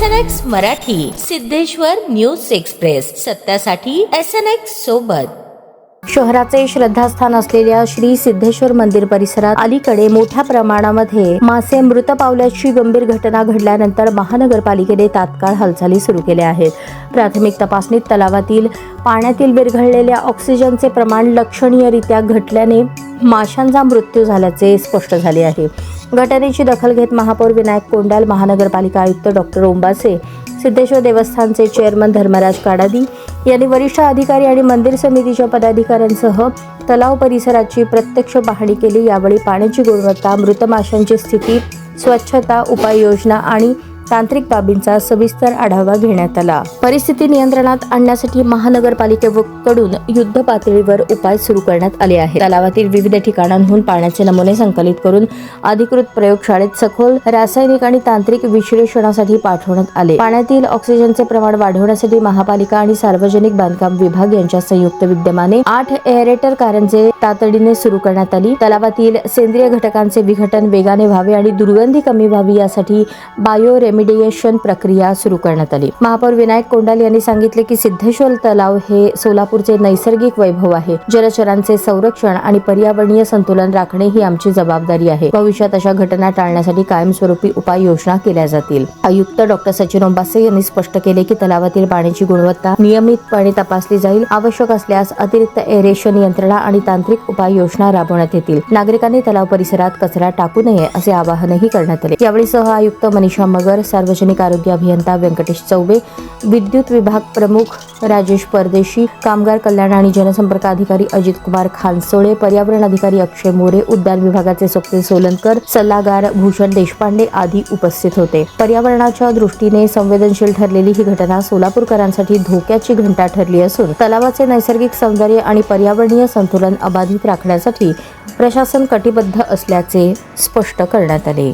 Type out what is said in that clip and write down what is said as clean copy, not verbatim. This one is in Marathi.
SNX Marathi, Siddheshwar news express, सत्यासाठी SNX सोबत। शहराचे श्रद्धास्थान असलेल्या श्री सिद्धेश्वर मंदिर परिसरात अलीकडे मोठ्या प्रमाणामध्ये मासे मृत पावल्याची गंभीर घटना घडल्यानंतर महानगरपालिकेने तात्काळ हालचाली सुरू केल्या आहेत। प्राथमिक तपासणीत तलावातील पाण्यातील विरघळलेल्या ऑक्सिजनचे प्रमाण लक्षणीयरित्या घटल्याने माशांचा मृत्यू झाल्याचे स्पष्ट झाले आहे। घटनेची दखल घेत महापौर विनायक कोंडाल, महानगरपालिका आयुक्त डॉक्टर ओंबासे, सिद्धेश्वर देवस्थानचे चेअरमन धर्मराज काडादी यांनी वरिष्ठ अधिकारी आणि मंदिर समितीच्या पदाधिकाऱ्यांसह तलाव परिसराची प्रत्यक्ष पाहणी केली। यावेळी पाण्याची गुणवत्ता, मृत माशांची स्थिती, स्वच्छता, उपाययोजना आणि तांत्रिक बाबींचा सविस्तर आढावा घेण्यात आला। परिस्थिती नियंत्रणात आणण्यासाठी महानगरपालिकेकडून युद्ध पातळीवर उपाय सुरू करण्यात आले आहेत। तलावातील विविध ठिकाणांहून पाण्याचे नमुने संकलित करून अधिकृत प्रयोगशाळेत सखोल रासायनिक आणि तांत्रिक विश्लेषणासाठी पाठवण्यात आले। पाण्यातील ऑक्सिजनचे प्रमाण वाढवण्यासाठी महापालिका आणि सार्वजनिक बांधकाम विभाग यांच्या संयुक्त विद्यमाने 8 एअरेटर कारंजे तातडीने सुरू करण्यात आली। तलावातील सेंद्रिय घटकांचे विघटन वेगाने व्हावे आणि दुर्गंधी कमी व्हावी यासाठी बायो रेमिडिएशन प्रक्रिया सुरू करण्यात आली। महापौर विनायक कोंडाल यांनी सांगितले की सिद्धेश्वर तलाव हे सोलापूरचे नैसर्गिक वैभव आहे। जलचरांचे संरक्षण आणि पर्यावरणीय संतुलन राखणे ही आमची जबाबदारी आहे। भविष्यात अशा घटना टाळण्यासाठी कायमस्वरूपी उपाययोजना केल्या जातील। आयुक्त डॉक्टर सचिन ओंबासे यांनी स्पष्ट केले की तलावातील पाण्याची गुणवत्ता नियमितपणे तपासली जाईल। आवश्यक असल्यास अतिरिक्त एरेशन यंत्रणा आणि तांत्रिक उपाययोजना राबवण्यात येतील। नागरिकांनी तलाव परिसरात कचरा टाकू नये असे आवाहनही करण्यात आले। यावेळी सह आयुक्त मनीषा मगर, सार्वजनिक आरोग्य अभियंता व्यंकटेश चौबे, विद्युत विभाग प्रमुख राजेश परदेशी, कामगार कल्याण आणि जनसंपर्क अधिकारी अजित कुमार खानसोळे, पर्यावरण अधिकारी अक्षय मोरे, उद्यान विभागाचे स्वप्नील सोलनकर, सल्लागार भूषण देशपांडे आदी उपस्थित होते। पर्यावरणाच्या दृष्टीने संवेदनशील ठरलेली ही घटना सोलापूरकरांसाठी धोक्याची घंटा ठरली असून तलावाचे नैसर्गिक सौंदर्य आणि पर्यावरणीय संतुलन अबाधित राखण्यासाठी प्रशासन कटिबद्ध असल्याचे स्पष्ट करण्यात आले।